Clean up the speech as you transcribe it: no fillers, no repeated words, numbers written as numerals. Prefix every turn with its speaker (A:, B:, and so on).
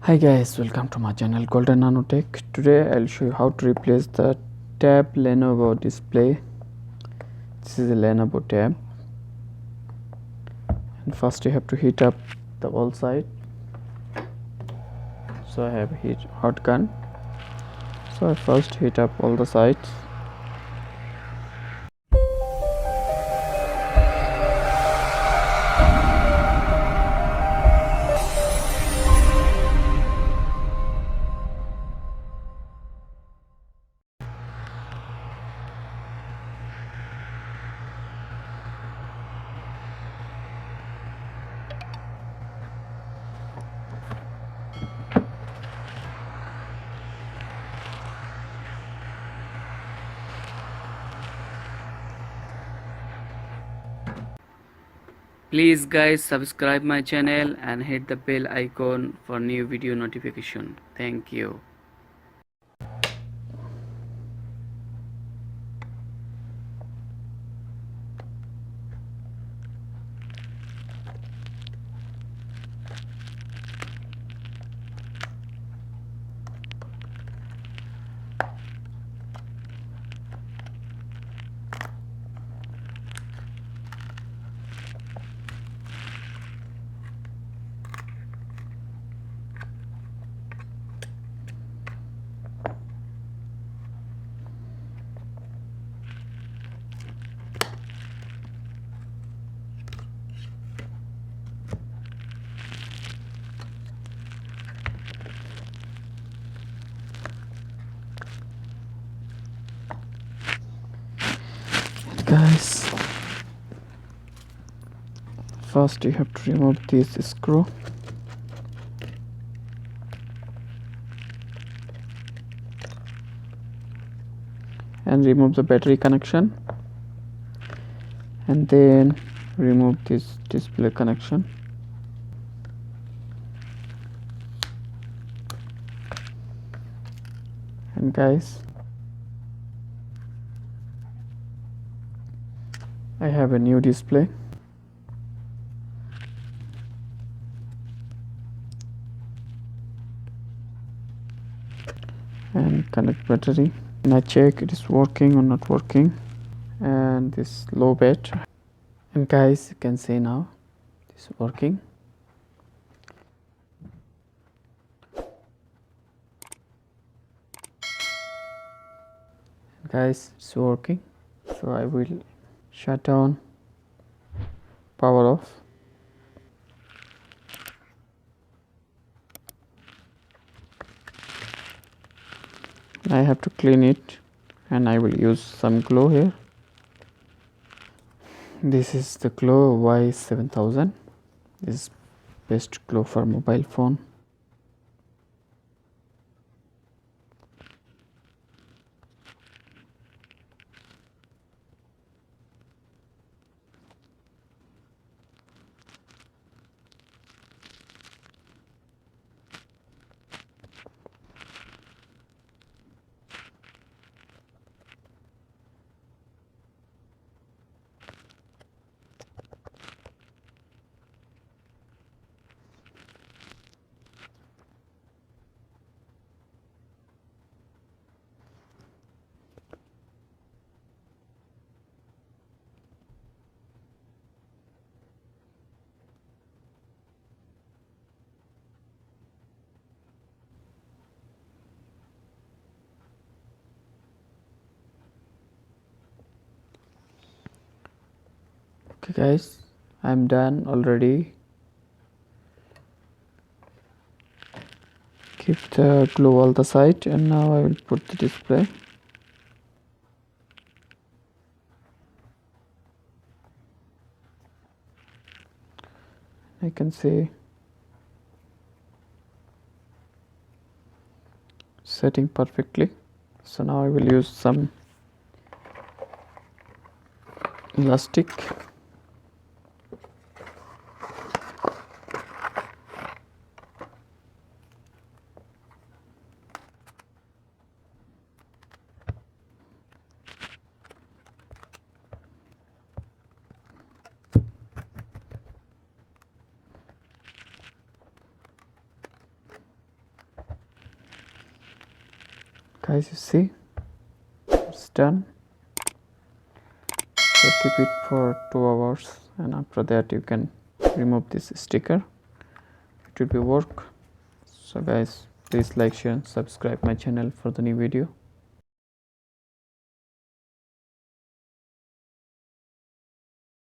A: Hi guys, welcome to my channel Golden Nanotech. Today I'll show you how to replace the Tab Lenovo display. This is a Lenovo Tab, and first you have to heat up the wall side. So I have a hot gun. So I first heat up all the sides.
B: Please guys subscribe my channel and hit the bell icon for new video notification. Thank you.
A: Guys, first you have to remove this screw. And remove the battery connection, and then remove this display connection. And guys, I have a new display. And connect battery, and I check it is working or not working, and this low bat. And guys, you can see now this is working. Guys, it's working. So I will shut down, power off. I have to clean it, and I will use some glue here. This is the glue Y7000. This is best glue for mobile phone. Okay guys, I'm done already. Keep the glue all the side, and now I will put the display. I can see setting perfectly. So now I will use some elastic. Guys, you see, it's done. So keep it for 2 hours, and after that you can remove this sticker. It will be work. So guys, please like, share and subscribe my channel for the new video.